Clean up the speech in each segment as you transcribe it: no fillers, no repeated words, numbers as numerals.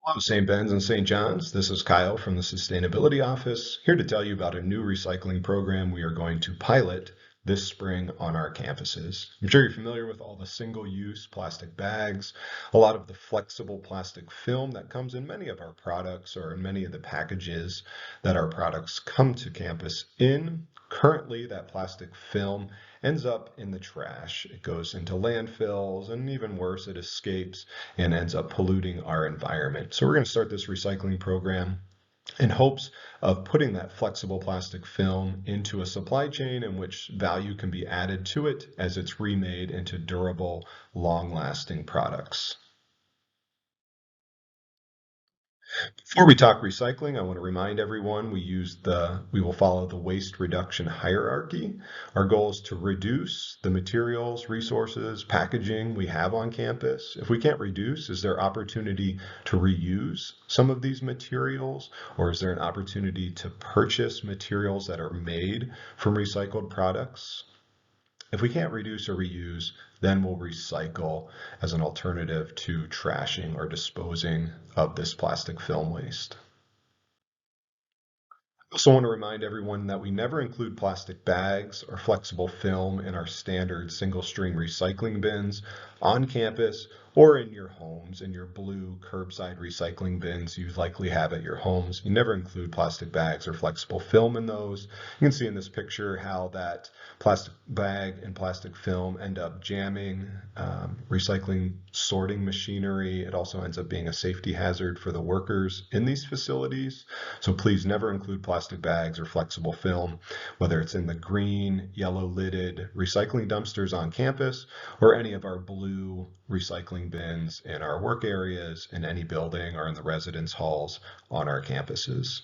Hello, St. Ben's and St. John's. This is Kyle from the Sustainability Office, here to tell you about a new recycling program we are going to pilot this spring on our campuses. I'm sure you're familiar with all the single-use plastic bags, a lot of the flexible plastic film that comes in many of our products or in many of the packages that our products come to campus in. Currently, that plastic film ends up in the trash. It goes into landfills, and even worse, it escapes and ends up polluting our environment. So we're going to start this recycling program in hopes of putting that flexible plastic film into a supply chain in which value can be added to it as it's remade into durable, long-lasting products. Before we talk recycling, I want to remind everyone we will follow the waste reduction hierarchy. Our goal is to reduce the materials, resources, packaging we have on campus. If we can't reduce, is there opportunity to reuse some of these materials, or is there an opportunity to purchase materials that are made from recycled products? If we can't reduce or reuse, then we'll recycle as an alternative to trashing or disposing of this plastic film waste. I also want to remind everyone that we never include plastic bags or flexible film in our standard single stream recycling bins on campus or in your homes, in your blue curbside recycling bins you likely have at your homes. You never include plastic bags or flexible film in those. You can see in this picture how that plastic bag and plastic film end up jamming recycling sorting machinery. It also ends up being a safety hazard for the workers in these facilities. So please never include plastic bags or flexible film, whether it's in the green, yellow lidded recycling dumpsters on campus or any of our blue recycling bins in our work areas, in any building, or in the residence halls on our campuses.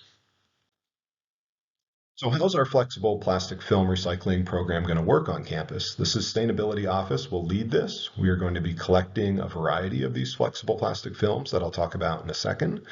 So how's our flexible plastic film recycling program going to work on campus? The Sustainability Office will lead this. We are going to be collecting a variety of these flexible plastic films that I'll talk about in a second.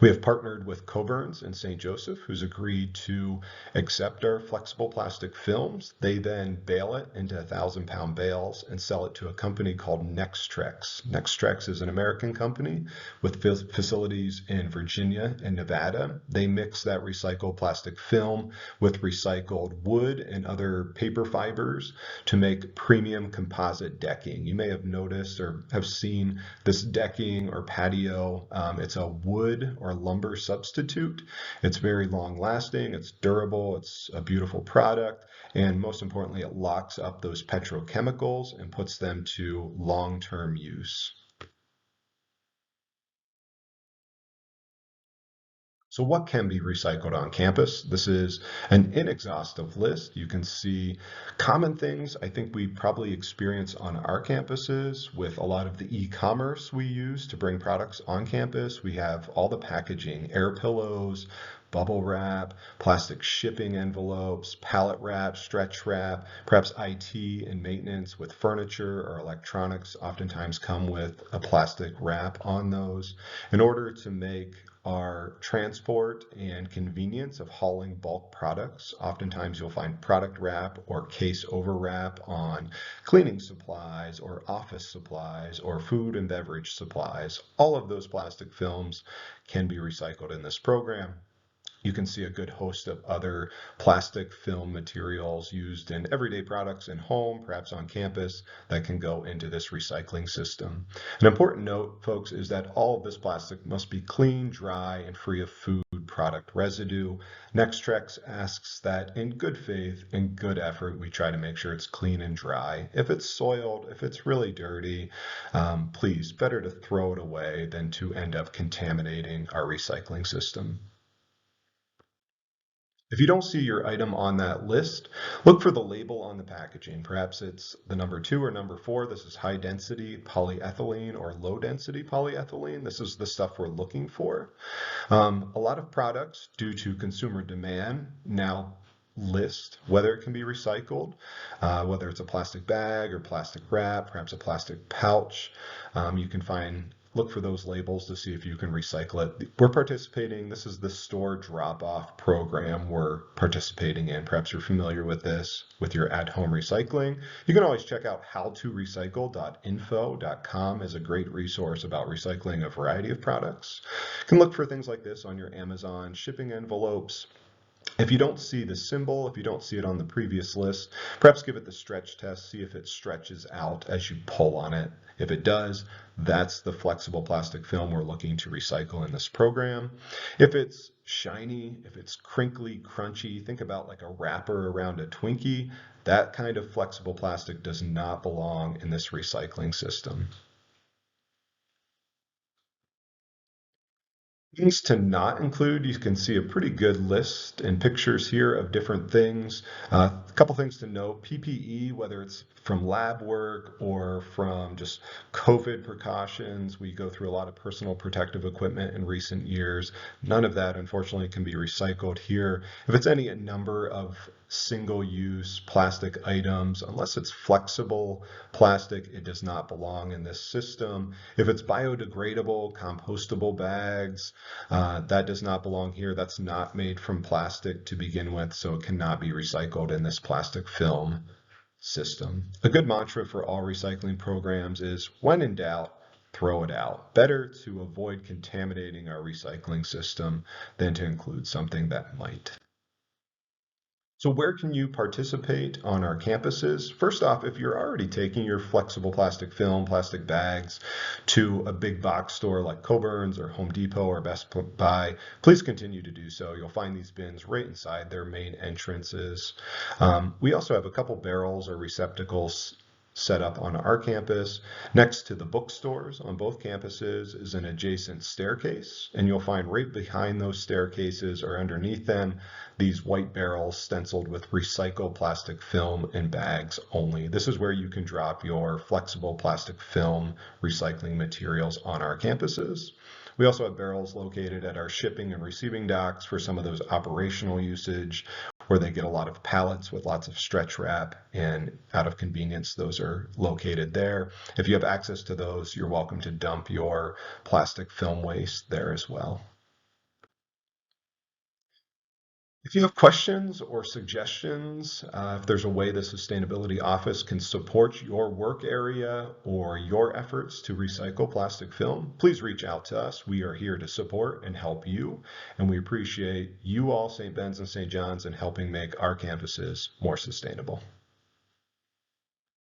We have partnered with Coburn's in St. Joseph, who's agreed to accept our flexible plastic films. They then bale it into 1,000-pound bales and sell it to a company called Nextrex. Nextrex is an American company with facilities in Virginia and Nevada. They mix that recycled plastic film with recycled wood and other paper fibers to make premium composite decking. You may have noticed or have seen this decking or patio. It's a wood or lumber substitute. It's very long lasting, it's durable, it's a beautiful product, and most importantly, it locks up those petrochemicals and puts them to long-term use. So what can be recycled on campus? This is an inexhaustive list. You can see common things I think we probably experience on our campuses with a lot of the e-commerce we use to bring products on campus. We have all the packaging, air pillows, bubble wrap, plastic shipping envelopes, pallet wrap, stretch wrap, perhaps IT and maintenance with furniture or electronics oftentimes come with a plastic wrap on those. In order to make our transport and convenience of hauling bulk products, oftentimes you'll find product wrap or case over wrap on cleaning supplies or office supplies or food and beverage supplies. All of those plastic films can be recycled in this program. You can see a good host of other plastic film materials used in everyday products in home, perhaps on campus, that can go into this recycling system. An important note, folks, is that all of this plastic must be clean, dry, and free of food product residue. Nextrex asks that in good faith and good effort, we try to make sure it's clean and dry. If it's soiled, if it's really dirty, please, better to throw it away than to end up contaminating our recycling system. If you don't see your item on that list, look for the label on the packaging. Perhaps it's the number 2 or number 4. This is high density polyethylene or low density polyethylene. This is the stuff we're looking for. A lot of products, due to consumer demand, now list whether it can be recycled, whether it's a plastic bag or plastic wrap, perhaps a plastic pouch. You can find look for those labels to see if you can recycle it. We're participating, this is the store drop-off program we're participating in. Perhaps you're familiar with this with your at-home recycling. You can always check out howtorecycle.info.com as a great resource about recycling a variety of products. You can look for things like this on your Amazon shipping envelopes. If you don't see the symbol, if you don't see it on the previous list, perhaps give it the stretch test, see if it stretches out as you pull on it. If it does, that's the flexible plastic film we're looking to recycle in this program. If it's shiny, if it's crinkly, crunchy, think about like a wrapper around a Twinkie, that kind of flexible plastic does not belong in this recycling system. Things to not include, you can see a pretty good list and pictures here of different things. A couple things to note, PPE, whether it's from lab work or from just COVID precautions, we go through a lot of personal protective equipment in recent years. None of that, unfortunately, can be recycled here. If it's any number of single-use plastic items, unless it's flexible plastic, it does not belong in this system. If it's biodegradable, compostable bags, that does not belong here. That's not made from plastic to begin with, so it cannot be recycled in this plastic film system. A good mantra for all recycling programs is, when in doubt, throw it out. Better to avoid contaminating our recycling system than to include something that might. So where can you participate on our campuses? First off, if you're already taking your flexible plastic film, plastic bags to a big box store like Coburn's or Home Depot or Best Buy, please continue to do so. You'll find these bins right inside their main entrances. We also have a couple barrels or receptacles set up on our campus. Next to the bookstores on both campuses is an adjacent staircase, and you'll find right behind those staircases or underneath them these white barrels stenciled with recycled plastic film and bags only. This is where you can drop your flexible plastic film recycling materials on our campuses. We also have barrels located at our shipping and receiving docks for some of those operational usage where they get a lot of pallets with lots of stretch wrap, and out of convenience, those are located there. If you have access to those, you're welcome to dump your plastic film waste there as well. If you have questions or suggestions, if there's a way the Sustainability Office can support your work area or your efforts to recycle plastic film, please reach out to us. We are here to support and help you, and we appreciate you all, St. Ben's and St. John's, in helping make our campuses more sustainable.